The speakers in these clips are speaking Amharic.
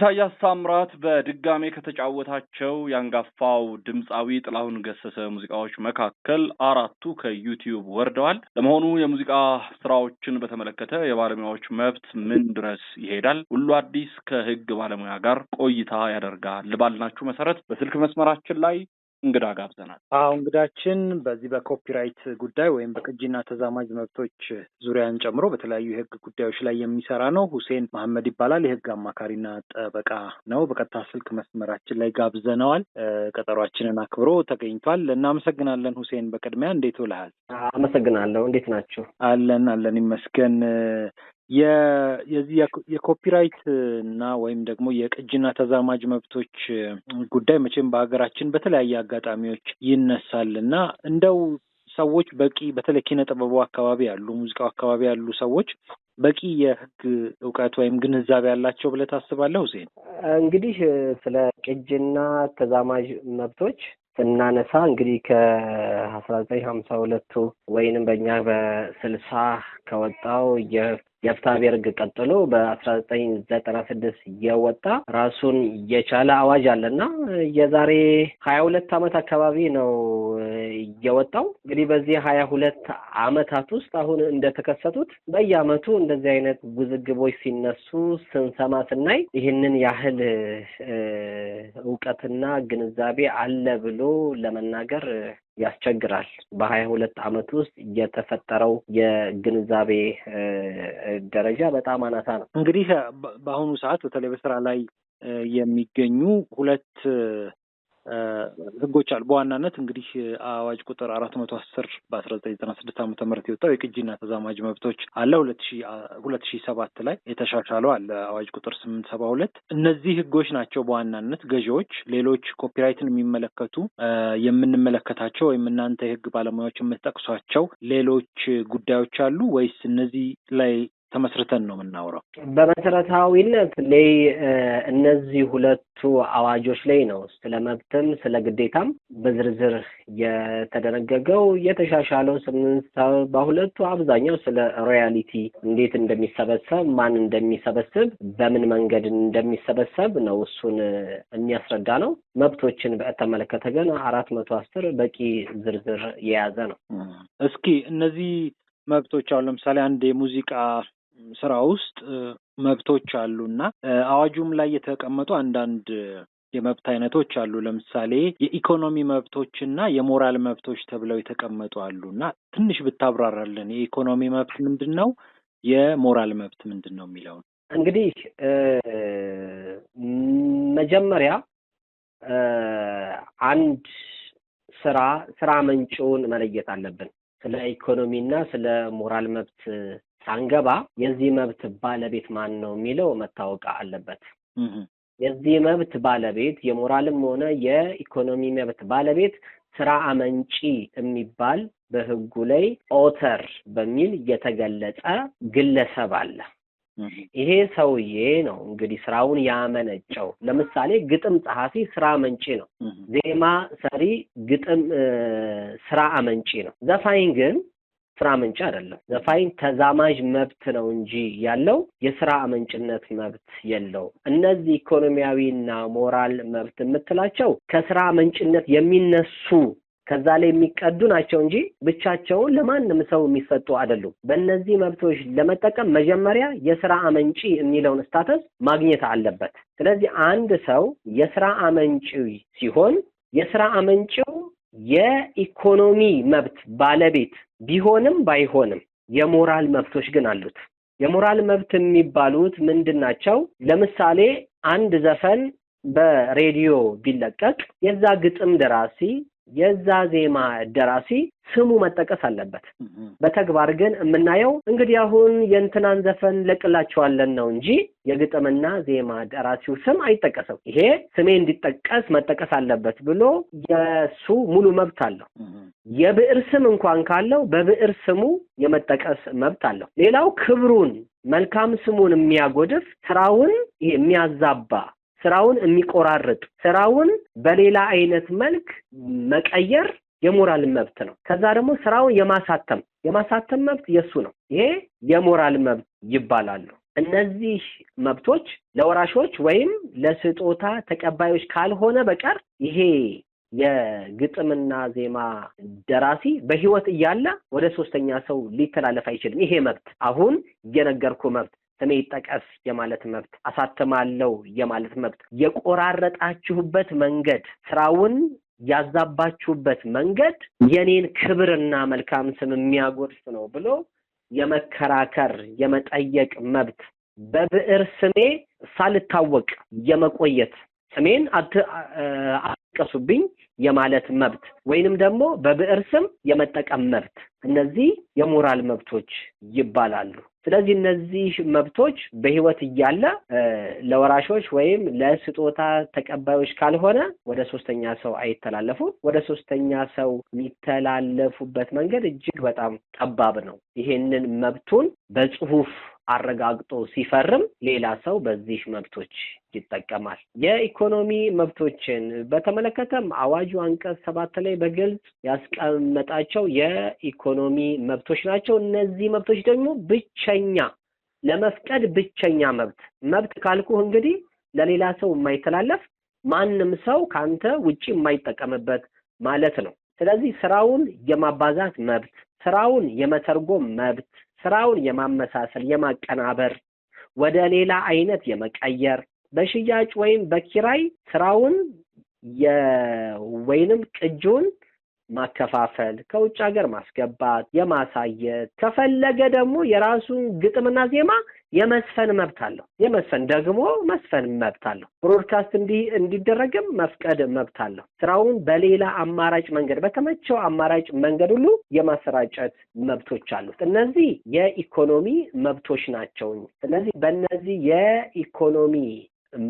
ኢሳያስ ሳምራት በድጋሜ ከተጫወታቸው ያንጋፋው ድምጻዊ ጥላሁን ገሰሰ ሙዚቃዎች መካከል አራቱ ከዩቲዩብ ወርደዋል። ለመሆኑ የሙዚቃ ስራዎችን በተመለከተ የባለሙያዎች መብት ምን ድረስ ይሄዳል? ሁሉ አዲስ ከህግ ባለሙያ ጋር ቆይታ ያደርጋል ባልናችሁ መሰረት በስልክ መስመራችን ላይ እንግዳ ጋብዘናል። እንግዳችን በዚህ በኮፒራይት ጉዳይ ወይም በቅጂና ተዛማጅ መብቶች ዙሪያን ጨምሮ በተለያዩ የህግ ጉዳዮች ላይ የሚሰራ ነው። ሁሴን መሐመድ ይባላል። የህግ አማካሪና ጠበቃ ነው። በቀጥታ ስልክ መስመራችን ላይ ጋብዘነዋል። ቀጠሯችንን አክብሮ ተገኝቷል። እናመሰግናለን ሁሴን። በቅድሚያ እንዴት ውለሃል? አመሰግናለሁ። እንዴት ናችሁ? አለን ይመስገን። የዚህ የኮፒራይት እና ወይም ደግሞ የቅጂና ተዛማጅ መብቶች ጉዳይ መቼም በሀገራችን በተለያየ አጋጣሚዎች ይነሳል እና እንደው ሰዎች በቂ በተለይ ኪነ ጥበቡ አካባቢ ያሉ ሙዚቃው አካባቢ ያሉ ሰዎች በቂ የህግ እውቀት ወይም ግንዛቤ ያላቸው ብለህ ታስባለህ ሁሴን? እንግዲህ ስለ ቅጂና ተዛማጅ መብቶች ስናነሳ እንግዲህ ከ1952 ወይንም በእኛ በ60 ከወጣው የፍትሐብሔር ሕግ ቀጥሎ በ1996 የወጣ ራሱን የቻለ አዋጅ አለና የዛሬ 22 ዓመት አካባቢ ነው የወጣው። እንግዲህ በዚህ 22 ዓመታት ውስጥ አሁን እንደተከሰቱት በየዓመቱ እንደዚህ አይነት ውዝግቦች ሲነሱ ስንሰማ ስናይ ይህንን ያህል ዕውቀትና ግንዛቤ አለ ብሎ ለመናገር ያስቸግራል። በ22 ዓመት ውስጥ የተፈጠረው የግንዛቤ ደረጃ በጣም አናሳ ነው። እንግዲህ በአሁኑ ሰዓት በተለይ በስራ ላይ የሚገኙ ሁለት ህጎች አሉ። በዋናነት እንግዲህ አዋጅ ቁጥር 410 በ1996 ዓ.ም የወጣው የቅጂና ተዛማጅ መብቶች አለ። 2007 ላይ የተሻሻለው አለ አዋጅ ቁጥር 872። እነዚህ ህጎች ናቸው በዋናነት ገዢዎች። ሌሎች ኮፒራይትን የሚመለከቱ የምንመለከታቸው ወይም እናንተ የህግ ባለሙያዎች የምትጠቅሷቸው ሌሎች ጉዳዮች አሉ ወይስ እነዚህ ላይ ተመስርተን ነው የምናወራው? በመሰረታዊነት ላይ እነዚህ ሁለቱ አዋጆች ላይ ነው ስለ መብትም ስለ ግዴታም በዝርዝር የተደነገገው። የተሻሻለው 872 አብዛኛው ስለ ሮያሊቲ እንዴት እንደሚሰበሰብ፣ ማን እንደሚሰበስብ፣ በምን መንገድ እንደሚሰበሰብ ነው እሱን የሚያስረዳ ነው። መብቶችን በተመለከተ ግን 410 በቂ ዝርዝር የያዘ ነው። እስኪ እነዚህ መብቶች አሁን ለምሳሌ አንድ የሙዚቃ ስራ ውስጥ መብቶች አሉና አዋጁም ላይ የተቀመጡ አንዳንድ የመብት አይነቶች አሉ። ለምሳሌ የኢኮኖሚ መብቶችና የሞራል መብቶች ተብለው የተቀመጡ አሉና ትንሽ ብታብራራለን። የኢኮኖሚ መብት ምንድነው? የሞራል መብት ምንድነው የሚለው እንግዲህ መጀመሪያ አንድ ስራ መንጭውን መለየት አለብን። ስለ ኢኮኖሚና ስለ ሞራል መብት ሳንገባ የዚህ መብት ባለቤት ማን ነው የሚለው መታወቅ አለበት። የዚህ መብት ባለቤት የሞራልም ሆነ የኢኮኖሚ መብት ባለቤት ስራ አመንጪ የሚባል በህጉ ላይ ኦተር በሚል የተገለጸ ግለሰብ አለ። ይሄ ሰውዬ ነው እንግዲህ ስራውን ያመነጨው። ለምሳሌ ግጥም ጸሐፊ ስራ አመንጪ ነው። ዜማ ሰሪ ግጥም ስራ አመንጪ ነው። ዘፋኝ ግን ስራ አመንጪ አይደለም። ዘፋኝ ተዛማጅ መብት ነው እንጂ ያለው የስራ አመንጭነት መብት የለው። እነዚህ ኢኮኖሚያዊና ሞራል መብት የምትላቸው ከስራ አመንጭነት የሚነሱ ከዛ ላይ የሚቀዱ ናቸው እንጂ ብቻቸውን ለማንም ሰው የሚሰጡ አይደሉም። በእነዚህ መብቶች ለመጠቀም መጀመሪያ የስራ አመንጪ የሚለውን ስታተስ ማግኘት አለበት። ስለዚህ አንድ ሰው የስራ አመንጪ ሲሆን የስራ አመንጪው የኢኮኖሚ መብት ባለቤት ቢሆንም ባይሆንም የሞራል መብቶች ግን አሉት። የሞራል መብት የሚባሉት ምንድናቸው? ለምሳሌ አንድ ዘፈን በሬዲዮ ቢለቀቅ የዛ ግጥም ደራሲ የዛ ዜማ ደራሲ ስሙ መጠቀስ አለበት። በተግባር ግን የምናየው እንግዲህ አሁን የእንትናን ዘፈን ለቅላቸዋለን ነው እንጂ የግጥምና ዜማ ደራሲው ስም አይጠቀስም። ይሄ ስሜ እንዲጠቀስ መጠቀስ አለበት ብሎ የሱ ሙሉ መብት አለው። የብዕር ስም እንኳን ካለው በብዕር ስሙ የመጠቀስ መብት አለው። ሌላው ክብሩን መልካም ስሙን የሚያጎድፍ ስራውን የሚያዛባ ስራውን የሚቆራርጥ ስራውን በሌላ አይነት መልክ መቀየር የሞራል መብት ነው። ከዛ ደግሞ ስራውን የማሳተም መብት የሱ ነው። ይሄ የሞራል መብት ይባላሉ። እነዚህ መብቶች ለወራሾች ወይም ለስጦታ ተቀባዮች ካልሆነ በቀር ይሄ የግጥምና ዜማ ደራሲ በህይወት እያለ ወደ ሶስተኛ ሰው ሊተላለፍ አይችልም። ይሄ መብት አሁን የነገርኩ መብት ስሜ ይጠቀስ የማለት መብት፣ አሳትማለሁ የማለት መብት፣ የቆራረጣችሁበት መንገድ፣ ስራውን ያዛባችሁበት መንገድ የኔን ክብርና መልካም ስም የሚያጎድፍ ነው ብሎ የመከራከር የመጠየቅ መብት፣ በብዕር ስሜ ሳልታወቅ የመቆየት ስሜን አትቀሱብኝ የማለት መብት ወይንም ደግሞ በብዕር ስም የመጠቀም መብት፣ እነዚህ የሞራል መብቶች ይባላሉ። ስለዚህ እነዚህ መብቶች በህይወት እያለ ለወራሾች ወይም ለስጦታ ተቀባዮች ካልሆነ ወደ ሶስተኛ ሰው አይተላለፉም። ወደ ሶስተኛ ሰው የሚተላለፉበት መንገድ እጅግ በጣም ጠባብ ነው። ይሄንን መብቱን በጽሁፍ አረጋግጦ ሲፈርም ሌላ ሰው በዚህ መብቶች ይጠቀማል። የኢኮኖሚ መብቶችን በተመለከተም አዋጁ አንቀጽ 7 ላይ በግልጽ ያስቀመጣቸው የኢኮኖሚ መብቶች ናቸው። እነዚህ መብቶች ደግሞ ብቸኛ ለመፍቀድ ብቸኛ መብት ካልኩህ እንግዲህ ለሌላ ሰው የማይተላለፍ ማንም ሰው ካንተ ውጪ የማይጠቀምበት ማለት ነው። ስለዚህ ስራውን የማባዛት መብት፣ ስራውን የመተርጎም መብት፣ ስራውን የማመሳሰል የማቀናበር፣ ወደ ሌላ አይነት የመቀየር፣ በሽያጭ ወይም በኪራይ ስራውን ወይንም ቅጂውን ማከፋፈል፣ ከውጭ ሀገር ማስገባት፣ የማሳየት፣ ከፈለገ ደግሞ የራሱን ግጥምና ዜማ የመስፈን መብት አለው። የመስፈን ደግሞ መስፈን መብት አለው። ብሮድካስት እንዲደረግም መፍቀድ መብት አለው። ስራውን በሌላ አማራጭ መንገድ በተመቸው አማራጭ መንገድ ሁሉ የማሰራጨት መብቶች አሉት። እነዚህ የኢኮኖሚ መብቶች ናቸው። ስለዚህ በእነዚህ የኢኮኖሚ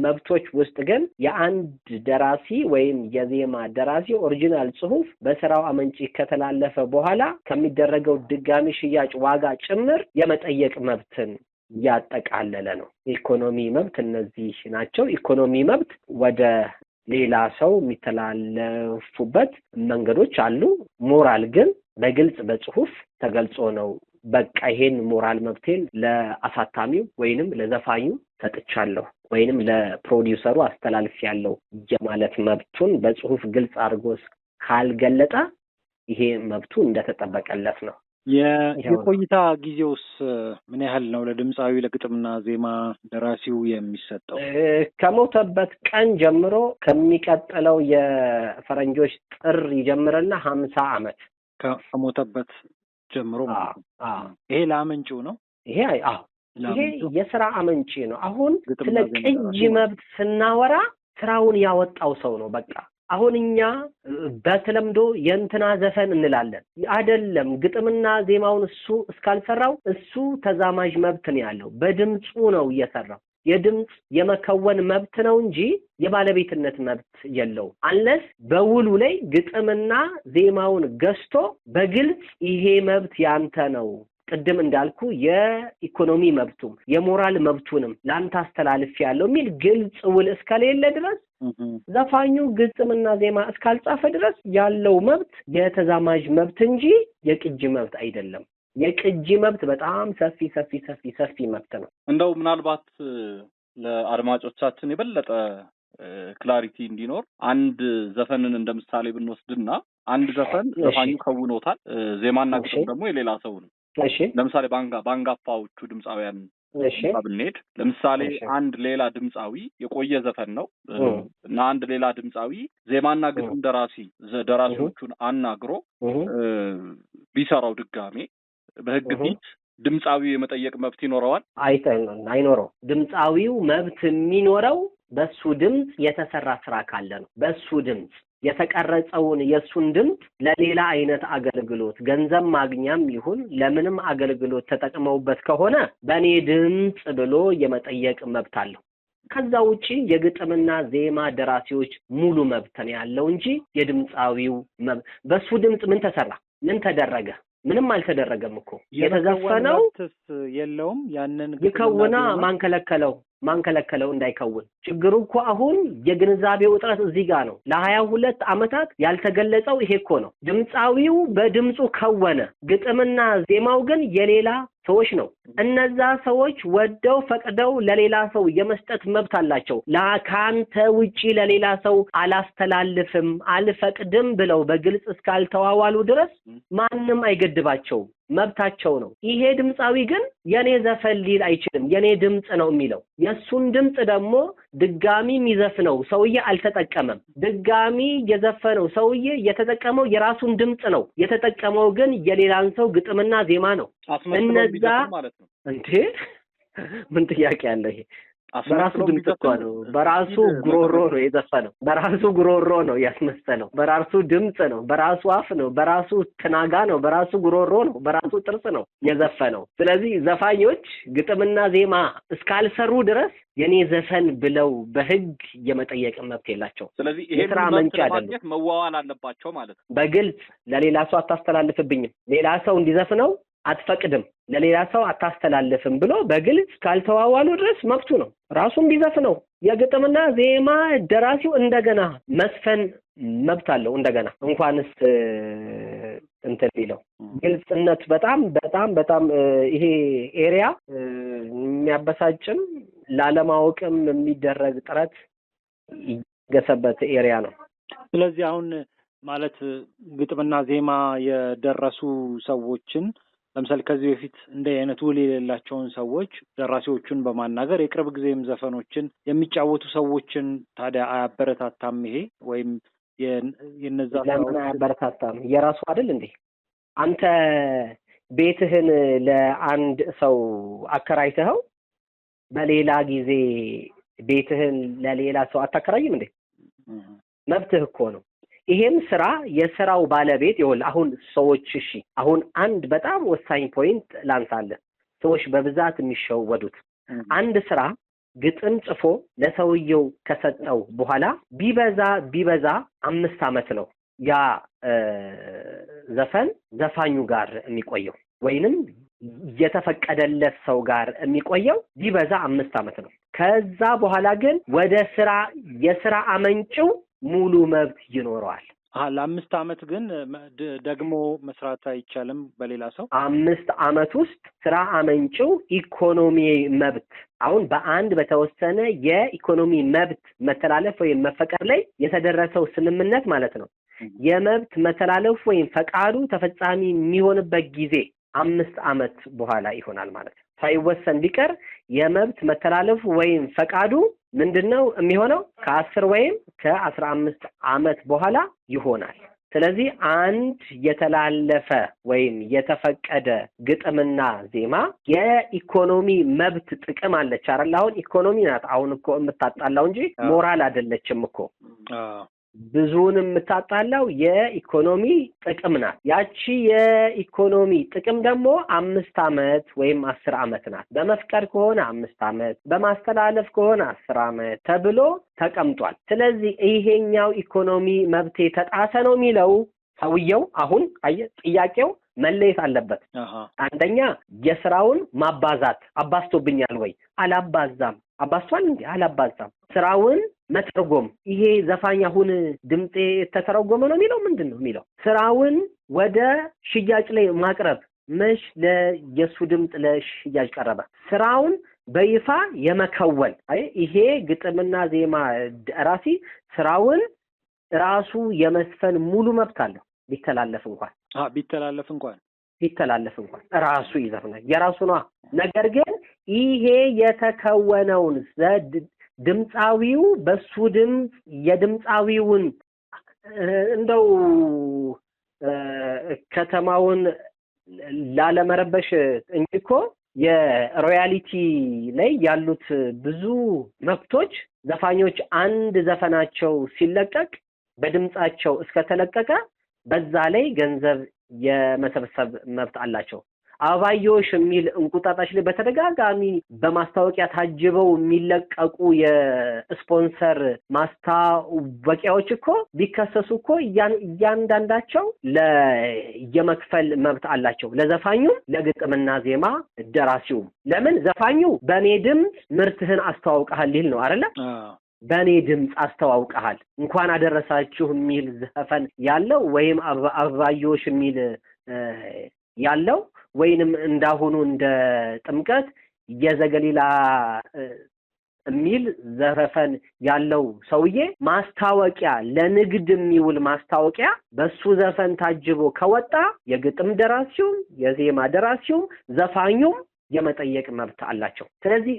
መብቶች ውስጥ ግን የአንድ ደራሲ ወይም የዜማ ደራሲ ኦሪጂናል ጽሁፍ በስራው አመንጪ ከተላለፈ በኋላ ከሚደረገው ድጋሚ ሽያጭ ዋጋ ጭምር የመጠየቅ መብትን ያጠቃለለ ነው። ኢኮኖሚ መብት እነዚህ ናቸው። ኢኮኖሚ መብት ወደ ሌላ ሰው የሚተላለፉበት መንገዶች አሉ። ሞራል ግን በግልጽ በጽሁፍ ተገልጾ ነው። በቃ ይሄን ሞራል መብቴን ለአሳታሚው ወይንም ለዘፋኙ ሰጥቻለሁ ወይንም ለፕሮዲውሰሩ አስተላልፌያለሁ የማለት መብቱን በጽሁፍ ግልጽ አድርጎ ካልገለጠ ይሄ መብቱ እንደተጠበቀለት ነው። የቆይታ ጊዜውስ ምን ያህል ነው ለድምጻዊ ለግጥምና ዜማ ደራሲው የሚሰጠው? ከሞተበት ቀን ጀምሮ ከሚቀጥለው የፈረንጆች ጥር ይጀምርና 50 ዓመት ከሞተበት ጀምሮ ማለት ነው። ይሄ ለአመንጪው ነው። ይሄ የስራ አመንጪ ነው። አሁን ስለ ቅጂ መብት ስናወራ ስራውን ያወጣው ሰው ነው። በቃ አሁን እኛ በተለምዶ የእንትና ዘፈን እንላለን። አይደለም፣ ግጥምና ዜማውን እሱ እስካልሰራው እሱ ተዛማጅ መብት ነው ያለው። በድምጹ ነው እየሰራው። የድምጽ የመከወን መብት ነው እንጂ የባለቤትነት መብት የለው። አንለስ በውሉ ላይ ግጥምና ዜማውን ገዝቶ በግልጽ ይሄ መብት ያንተ ነው፣ ቅድም እንዳልኩ የኢኮኖሚ መብቱም የሞራል መብቱንም ላንተ አስተላልፍ ያለው የሚል ግልጽ ውል እስከሌለ ድረስ ዘፋኙ ግጥምና ዜማ እስካልጻፈ ድረስ ያለው መብት የተዛማጅ መብት እንጂ የቅጂ መብት አይደለም። የቅጂ መብት በጣም ሰፊ መብት ነው። እንደው ምናልባት ለአድማጮቻችን የበለጠ ክላሪቲ እንዲኖር አንድ ዘፈንን እንደምሳሌ ብንወስድና አንድ ዘፈን ዘፋኙ ከውኖታል፣ ዜማና ግጥም ደግሞ የሌላ ሰው ነው። እሺ፣ ለምሳሌ ባንጋፋዎቹ ድምጻውያን ብንሄድ ለምሳሌ አንድ ሌላ ድምጻዊ የቆየ ዘፈን ነው እና አንድ ሌላ ድምጻዊ ዜማና ግጥም ደራሲዎቹን አናግሮ ቢሰራው ድጋሜ በህግ ፊት ድምጻዊው የመጠየቅ መብት ይኖረዋል? አይኖረው። ድምጻዊው መብት የሚኖረው በሱ ድምጽ የተሰራ ስራ ካለ ነው። በሱ ድምጽ የተቀረጸውን የሱን ድምጽ ለሌላ አይነት አገልግሎት ገንዘብ ማግኛም ይሁን ለምንም አገልግሎት ተጠቅመውበት ከሆነ በእኔ ድምጽ ብሎ የመጠየቅ መብት አለው። ከዛ ውጪ የግጥምና ዜማ ደራሲዎች ሙሉ መብት ነው ያለው እንጂ የድምጻዊው በሱ ድምጽ ምን ተሰራ፣ ምን ተደረገ? ምንም አልተደረገም እኮ። የተዘፈነው የለውም። ያንን ይከውና ማንከለከለው እንዳይከውን። ችግሩ እኮ አሁን የግንዛቤው እጥረት እዚህ ጋር ነው። ለ22 ዓመታት ያልተገለጸው ይሄ እኮ ነው። ድምጻዊው በድምጹ ከወነ፣ ግጥምና ዜማው ግን የሌላ ሰዎች ነው። እነዛ ሰዎች ወደው ፈቅደው ለሌላ ሰው የመስጠት መብት አላቸው። ለካንተ ውጪ ለሌላ ሰው አላስተላልፍም አልፈቅድም ብለው በግልጽ እስካልተዋዋሉ ድረስ ማንም አይገድባቸውም፣ መብታቸው ነው። ይሄ ድምጻዊ ግን የኔ ዘፈን ሊል አይችልም፣ የኔ ድምጽ ነው የሚለው። የሱን ድምጽ ደግሞ ድጋሚ የሚዘፍነው ሰውዬ አልተጠቀመም። ድጋሚ የዘፈነው ሰውዬ የተጠቀመው የራሱን ድምጽ ነው። የተጠቀመው ግን የሌላን ሰው ግጥምና ዜማ ነው። እነዛ ማለት ነው እንዴ ምን ጥያቄ አለው? ይሄ በራሱ ድምጽ እኮ ነው። በራሱ ጉሮሮ ነው የዘፈነው። በራሱ ጉሮሮ ነው ያስመሰለው። በራሱ ድምጽ ነው፣ በራሱ አፍ ነው፣ በራሱ ትናጋ ነው፣ በራሱ ጉሮሮ ነው፣ በራሱ ጥርስ ነው የዘፈነው። ስለዚህ ዘፋኞች ግጥምና ዜማ እስካልሰሩ ድረስ የኔ ዘፈን ብለው በህግ የመጠየቅ መብት የላቸው። ስለዚህ ይሄ ስራ መንጫ አይደለም፣ መዋዋል አለባቸው ማለት ነው። በግልጽ ለሌላ ሰው አታስተላልፍብኝም፣ ሌላ ሰው እንዲዘፍነው አትፈቅድም፣ ለሌላ ሰው አታስተላልፍም ብሎ በግልጽ ካልተዋዋሉ ድረስ መብቱ ነው። ራሱን ቢዘፍነው የግጥምና ዜማ ደራሲው እንደገና መስፈን መብት አለው። እንደገና እንኳንስ እንትን ሊለው ግልጽነት በጣም በጣም በጣም ይሄ ኤሪያ የሚያበሳጭም ላለማወቅም የሚደረግ ጥረት ይገሰበት ኤሪያ ነው። ስለዚህ አሁን ማለት ግጥምና ዜማ የደረሱ ሰዎችን ለምሳሌ ከዚህ በፊት እንደ አይነት ውል የሌላቸውን ሰዎች ደራሲዎቹን በማናገር የቅርብ ጊዜም ዘፈኖችን የሚጫወቱ ሰዎችን ታዲያ አያበረታታም? ይሄ ወይም የነዛ ለምን አያበረታታም? የራሱ አይደል እንዴ? አንተ ቤትህን ለአንድ ሰው አከራይተኸው በሌላ ጊዜ ቤትህን ለሌላ ሰው አታከራይም እንዴ? መብትህ እኮ ነው። ይሄም ስራ የስራው ባለቤት ይሁን። አሁን ሰዎች እሺ፣ አሁን አንድ በጣም ወሳኝ ፖይንት ላንሳለን። ሰዎች በብዛት የሚሸወዱት አንድ ስራ ግጥም ጽፎ ለሰውየው ከሰጠው በኋላ ቢበዛ 5 ዓመት ነው ያ ዘፈን ዘፋኙ ጋር የሚቆየው ወይንም የተፈቀደለት ሰው ጋር የሚቆየው ቢበዛ 5 ዓመት ነው። ከዛ በኋላ ግን ወደ የስራ አመንጭው ሙሉ መብት ይኖረዋል። ለ5 ዓመት ግን ደግሞ መስራት አይቻልም በሌላ ሰው። 5 ዓመት ውስጥ ስራ አመንጭው ኢኮኖሚ መብት አሁን በአንድ በተወሰነ የኢኮኖሚ መብት መተላለፍ ወይም መፈቀር ላይ የተደረሰው ስምምነት ማለት ነው። የመብት መተላለፍ ወይም ፈቃዱ ተፈጻሚ የሚሆንበት ጊዜ 5 ዓመት በኋላ ይሆናል ማለት ነው። ሳይወሰን ቢቀር የመብት መተላለፍ ወይም ፈቃዱ ምንድነው የሚሆነው? ከ10 ወይም ከ15 ዓመት በኋላ ይሆናል። ስለዚህ አንድ የተላለፈ ወይም የተፈቀደ ግጥምና ዜማ የኢኮኖሚ መብት ጥቅም አለች አይደል? አሁን ኢኮኖሚ ናት አሁን እኮ የምታጣላው እንጂ ሞራል አይደለችም እኮ። ብዙውን የምታጣላው የኢኮኖሚ ጥቅም ናት። ያቺ የኢኮኖሚ ጥቅም ደግሞ 5 ዓመት ወይም 10 ዓመት ናት። በመፍቀድ ከሆነ 5 ዓመት፣ በማስተላለፍ ከሆነ 10 ዓመት ተብሎ ተቀምጧል። ስለዚህ ይሄኛው ኢኮኖሚ መብቴ ተጣሰ ነው የሚለው ሰውየው አሁን ጥያቄው መለየት አለበት። አንደኛ የስራውን ማባዛት አባስቶብኛል ወይ? አላባዛም። አባስቷል እንዴ? አላባዛም። ስራውን መተርጎም ይሄ ዘፋኝ አሁን ድምጼ ተተረጎመ ነው የሚለው ምንድነው የሚለው? ስራውን ወደ ሽያጭ ላይ ማቅረብ መሽ ለየሱ ድምጽ ለሽያጭ ቀረበ። ስራውን በይፋ የመከወል ይሄ ግጥምና ዜማ ደራሲ ስራውን ራሱ የመስፈን ሙሉ መብት አለው። ቢተላለፍ እንኳን ራሱ ይዘፍናል፣ የራሱ ነው። ነገር ግን ይሄ የተከወነውን ድምጻዊው በሱ ድምጽ የድምጻዊውን እንደው ከተማውን ላለመረበሽ እንጂ እኮ የሮያሊቲ ላይ ያሉት ብዙ መብቶች ዘፋኞች አንድ ዘፈናቸው ሲለቀቅ በድምጻቸው እስከተለቀቀ በዛ ላይ ገንዘብ የመሰብሰብ መብት አላቸው። አባዮሽ የሚል እንቁጣጣሽ ላይ በተደጋጋሚ በማስታወቂያ ታጅበው የሚለቀቁ የስፖንሰር ማስታወቂያዎች እኮ ቢከሰሱ እኮ እያንዳንዳቸው የመክፈል መብት አላቸው። ለዘፋኙም ለግጥምና ዜማ ደራሲውም። ለምን ዘፋኙ በኔ ድምጽ ምርትህን አስተዋውቀሃል ሊል ነው አይደለ? በኔ ድምጽ አስተዋውቀሃል እንኳን አደረሳችሁ የሚል ዘፈን ያለው ወይም አባዮሽ የሚል ያለው ወይንም እንዳሁኑ እንደ ጥምቀት የዘገሊላ የሚል ዘፈን ያለው ሰውዬ ማስታወቂያ ለንግድ የሚውል ማስታወቂያ በሱ ዘፈን ታጅቦ ከወጣ የግጥም ደራሲውም የዜማ ደራሲውም ዘፋኙም የመጠየቅ መብት አላቸው። ስለዚህ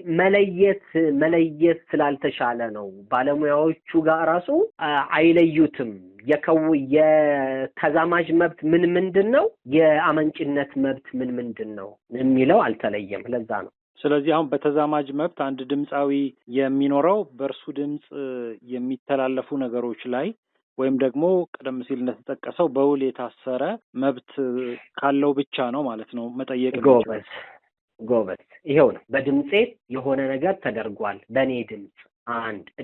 መለየት ስላልተሻለ ነው ባለሙያዎቹ ጋር ራሱ አይለዩትም። የተዛማጅ መብት ምንድነው፣ የአመንጭነት መብት ምንድነው የሚለው አልተለየም። ለዛ ነው። ስለዚህ አሁን በተዛማጅ መብት አንድ ድምፃዊ የሚኖረው በእርሱ ድምፅ የሚተላለፉ ነገሮች ላይ ወይም ደግሞ ቀደም ሲል እንደተጠቀሰው በውል የታሰረ መብት ካለው ብቻ ነው ማለት ነው መጠየቅ። ጎበዝ ይሄው ነው። በድምጼ የሆነ ነገር ተደርጓል፣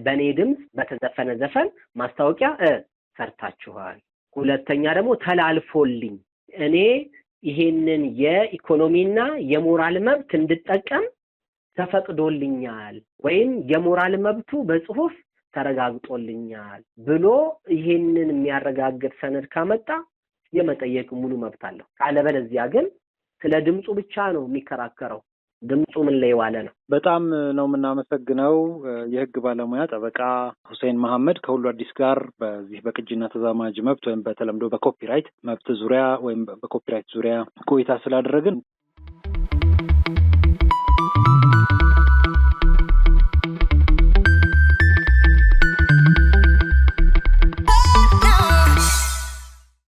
በኔ ድምጽ በተዘፈነ ዘፈን ማስታወቂያ ሰርታችኋል። ሁለተኛ ደግሞ ተላልፎልኝ እኔ ይሄንን የኢኮኖሚና የሞራል መብት እንድጠቀም ተፈቅዶልኛል ወይም የሞራል መብቱ በጽሁፍ ተረጋግጦልኛል ብሎ ይሄንን የሚያረጋግጥ ሰነድ ካመጣ የመጠየቅ ሙሉ መብት አለው። ካለበለዚያ ግን ስለ ድምጹ ብቻ ነው የሚከራከረው። ድምጹ ምን ላይ ዋለ ነው። በጣም ነው የምናመሰግነው የህግ ባለሙያ ጠበቃ ሁሴን መሐመድ ከሁሉ አዲስ ጋር በዚህ በቅጂና ተዛማጅ መብት ወይም በተለምዶ በኮፒራይት መብት ዙሪያ ወይም በኮፒራይት ዙሪያ ቆይታ ስላደረግን